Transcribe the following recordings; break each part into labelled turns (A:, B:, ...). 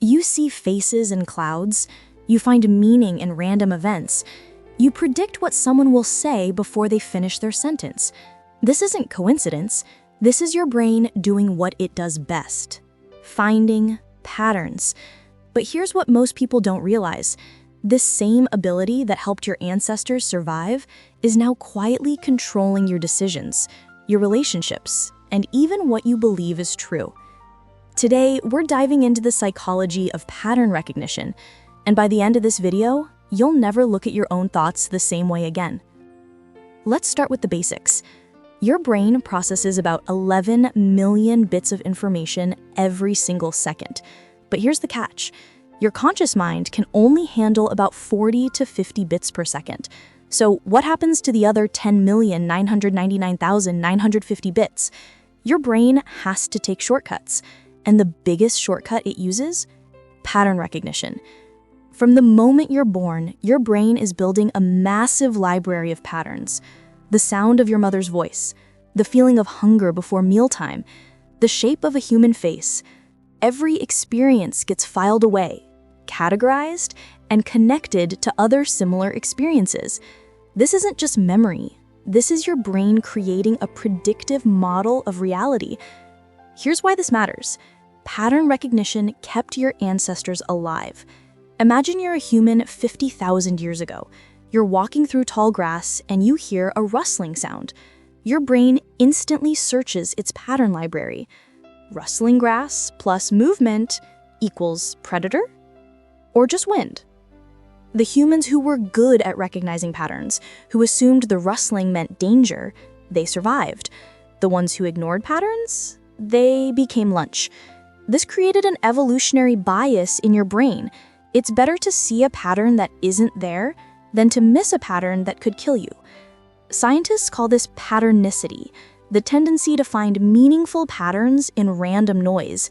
A: You see faces in clouds. You find meaning in random events. You predict what someone will say before they finish their sentence. This isn't coincidence. This is your brain doing what it does best: finding patterns. But here's what most people don't realize. This same ability that helped your ancestors survive is now quietly controlling your decisions, your relationships, and even what you believe is true. Today, we're diving into the psychology of pattern recognition, and by the end of this video, you'll never look at your own thoughts the same way again. Let's start with the basics. Your brain processes about 11 million bits of information every single second. But here's the catch. Your conscious mind can only handle about 40 to 50 bits per second. So what happens to the other 10,999,950 bits? Your brain has to take shortcuts. And the biggest shortcut it uses? Pattern recognition. From the moment you're born, your brain is building a massive library of patterns. The sound of your mother's voice, the feeling of hunger before mealtime, the shape of a human face. Every experience gets filed away, categorized, and connected to other similar experiences. This isn't just memory. This is your brain creating a predictive model of reality. Here's why this matters. Pattern recognition kept your ancestors alive. Imagine you're a human 50,000 years ago. You're walking through tall grass and you hear a rustling sound. Your brain instantly searches its pattern library. Rustling grass plus movement equals predator? Or just wind? The humans who were good at recognizing patterns, who assumed the rustling meant danger, they survived. The ones who ignored patterns, they became lunch. This created an evolutionary bias in your brain. It's better to see a pattern that isn't there than to miss a pattern that could kill you. Scientists call this patternicity, the tendency to find meaningful patterns in random noise.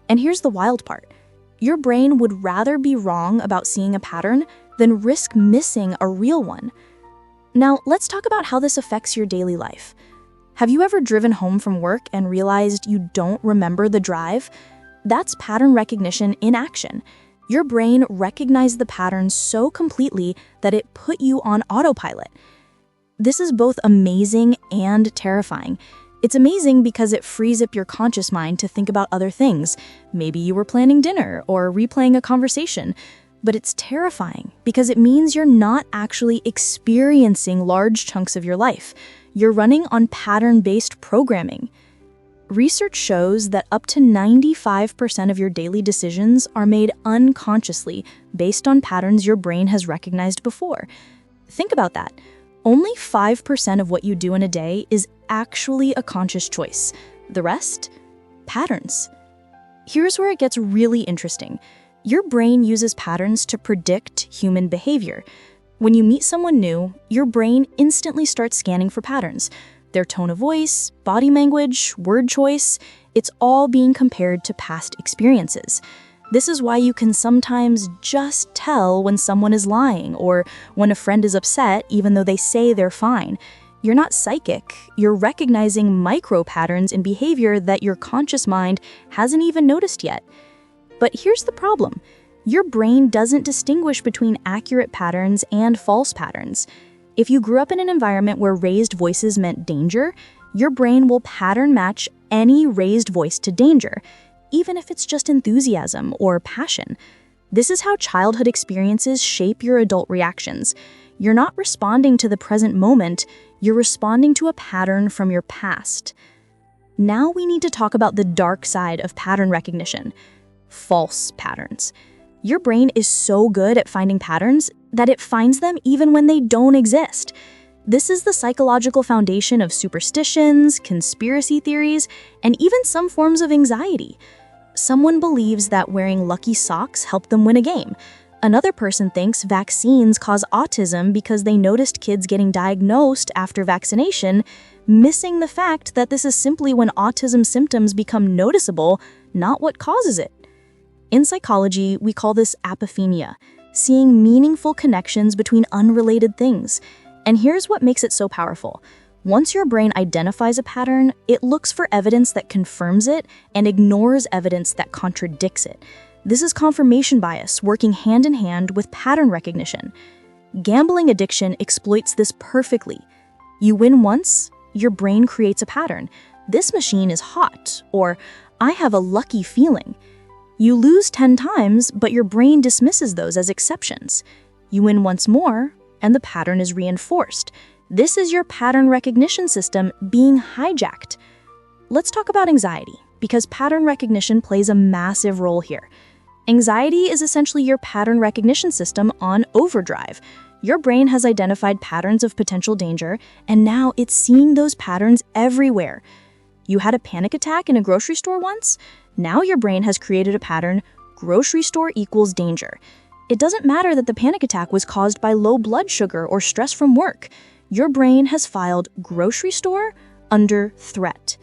A: And here's the wild part. Your brain would rather be wrong about seeing a pattern than risk missing a real one. Now, let's talk about how this affects your daily life. Have you ever driven home from work and realized you don't remember the drive? That's pattern recognition in action. Your brain recognized the pattern so completely that it put you on autopilot. This is both amazing and terrifying. It's amazing because it frees up your conscious mind to think about other things. Maybe you were planning dinner or replaying a conversation. But it's terrifying because it means you're not actually experiencing large chunks of your life. You're running on pattern-based programming. Research shows that up to 95% of your daily decisions are made unconsciously based on patterns your brain has recognized before. Think about that. Only 5% of what you do in a day is actually a conscious choice. The rest? Patterns. Here's where it gets really interesting. Your brain uses patterns to predict human behavior. When you meet someone new, your brain instantly starts scanning for patterns. Their tone of voice, body language, word choice, it's all being compared to past experiences. This is why you can sometimes just tell when someone is lying or when a friend is upset even though they say they're fine. You're not psychic, you're recognizing micro patterns in behavior that your conscious mind hasn't even noticed yet. But here's the problem. Your brain doesn't distinguish between accurate patterns and false patterns. If you grew up in an environment where raised voices meant danger, your brain will pattern match any raised voice to danger, even if it's just enthusiasm or passion. This is how childhood experiences shape your adult reactions. You're not responding to the present moment, you're responding to a pattern from your past. Now we need to talk about the dark side of pattern recognition. False patterns. Your brain is so good at finding patterns that it finds them even when they don't exist. This is the psychological foundation of superstitions, conspiracy theories, and even some forms of anxiety. Someone believes that wearing lucky socks helped them win a game. Another person thinks vaccines cause autism because they noticed kids getting diagnosed after vaccination, missing the fact that this is simply when autism symptoms become noticeable, not what causes it. In psychology, we call this apophenia, seeing meaningful connections between unrelated things. And here's what makes it so powerful. Once your brain identifies a pattern, it looks for evidence that confirms it and ignores evidence that contradicts it. This is confirmation bias working hand in hand with pattern recognition. Gambling addiction exploits this perfectly. You win once, your brain creates a pattern. This machine is hot, or I have a lucky feeling. You lose 10 times, but your brain dismisses those as exceptions. You win once more, and the pattern is reinforced. This is your pattern recognition system being hijacked. Let's talk about anxiety, because pattern recognition plays a massive role here. Anxiety is essentially your pattern recognition system on overdrive. Your brain has identified patterns of potential danger, and now it's seeing those patterns everywhere. You had a panic attack in a grocery store once? Now your brain has created a pattern, grocery store equals danger. It doesn't matter that the panic attack was caused by low blood sugar or stress from work. Your brain has filed grocery store under threat.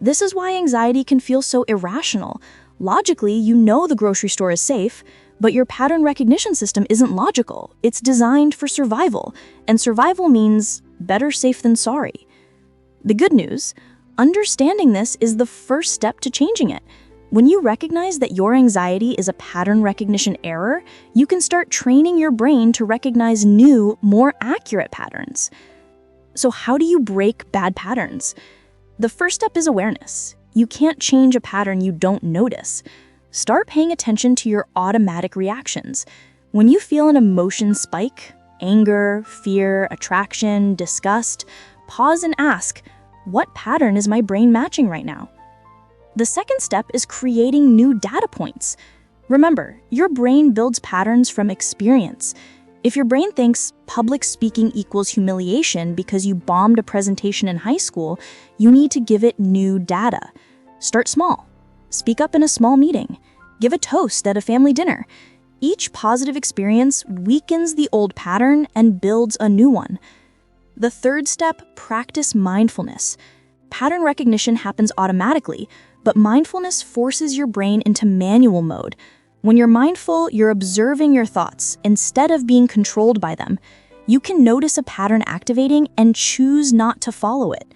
A: This is why anxiety can feel so irrational. Logically, you know the grocery store is safe, but your pattern recognition system isn't logical. It's designed for survival, and survival means better safe than sorry. The good news, understanding this is the first step to changing it. When you recognize that your anxiety is a pattern recognition error, you can start training your brain to recognize new, more accurate patterns. So how do you break bad patterns? The first step is awareness. You can't change a pattern you don't notice. Start paying attention to your automatic reactions. When you feel an emotion spike, anger, fear, attraction, disgust, pause and ask, what pattern is my brain matching right now? The second step is creating new data points. Remember, your brain builds patterns from experience. If your brain thinks public speaking equals humiliation because you bombed a presentation in high school, you need to give it new data. Start small. Speak up in a small meeting. Give a toast at a family dinner. Each positive experience weakens the old pattern and builds a new one. The third step, practice mindfulness. Pattern recognition happens automatically, but mindfulness forces your brain into manual mode. When you're mindful, you're observing your thoughts instead of being controlled by them. You can notice a pattern activating and choose not to follow it.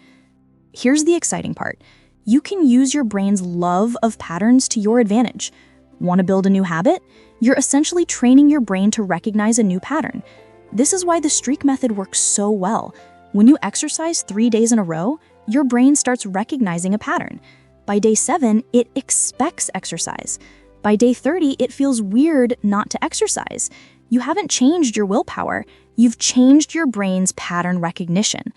A: Here's the exciting part. You can use your brain's love of patterns to your advantage. Want to build a new habit? You're essentially training your brain to recognize a new pattern. This is why the streak method works so well. When you exercise 3 days in a row, your brain starts recognizing a pattern. By day 7, it expects exercise. By day 30, it feels weird not to exercise. You haven't changed your willpower, you've changed your brain's pattern recognition.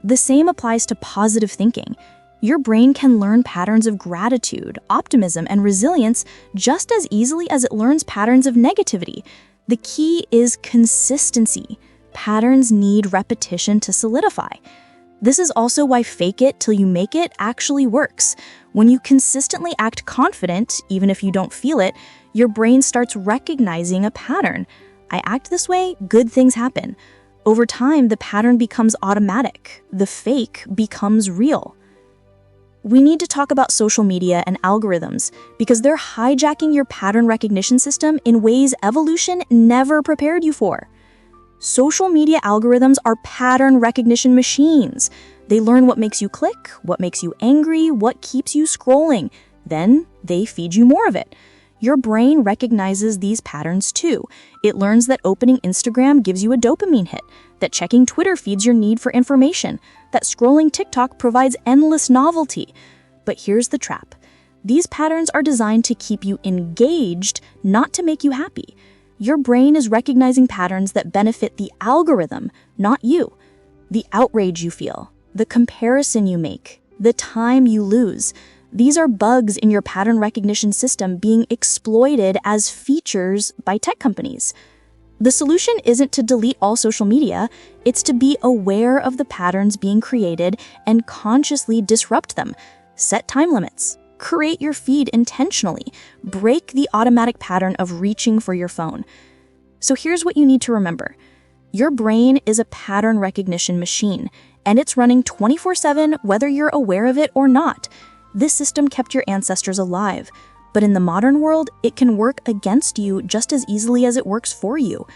A: The same applies to positive thinking. Your brain can learn patterns of gratitude, optimism, and resilience just as easily as it learns patterns of negativity. The key is consistency. Patterns need repetition to solidify. This is also why fake it till you make it actually works. When you consistently act confident, even if you don't feel it, your brain starts recognizing a pattern. I act this way, good things happen. Over time, the pattern becomes automatic. The fake becomes real. We need to talk about social media and algorithms because they're hijacking your pattern recognition system in ways evolution never prepared you for. Social media algorithms are pattern recognition machines. They learn what makes you click, what makes you angry, what keeps you scrolling. Then they feed you more of it. Your brain recognizes these patterns too. It learns that opening Instagram gives you a dopamine hit, that checking Twitter feeds your need for information, that scrolling TikTok provides endless novelty. But here's the trap. These patterns are designed to keep you engaged, not to make you happy. Your brain is recognizing patterns that benefit the algorithm, not you. The outrage you feel, the comparison you make, the time you lose. These are bugs in your pattern recognition system being exploited as features by tech companies. The solution isn't to delete all social media, it's to be aware of the patterns being created and consciously disrupt them. Set time limits. Create your feed intentionally. Break the automatic pattern of reaching for your phone. So here's what you need to remember. Your brain is a pattern recognition machine, and it's running 24/7 whether you're aware of it or not. This system kept your ancestors alive, but in the modern world, it can work against you just as easily as it works for you.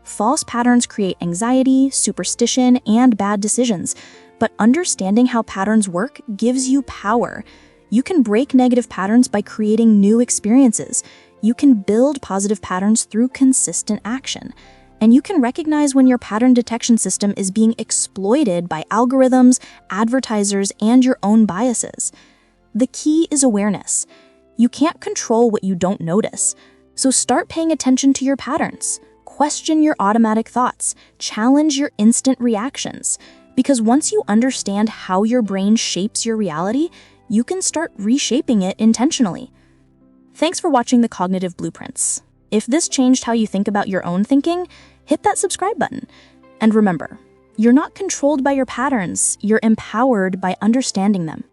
A: False patterns create anxiety, superstition, and bad decisions, but understanding how patterns work gives you power. You can break negative patterns by creating new experiences. You can build positive patterns through consistent action. And you can recognize when your pattern detection system is being exploited by algorithms, advertisers, and your own biases. The key is awareness. You can't control what you don't notice. So start paying attention to your patterns. Question your automatic thoughts. Challenge your instant reactions. Because once you understand how your brain shapes your reality, you can start reshaping it intentionally. Thanks for watching the Cognitive Blueprints. If this changed how you think about your own thinking, hit that subscribe button. And remember, you're not controlled by your patterns, you're empowered by understanding them.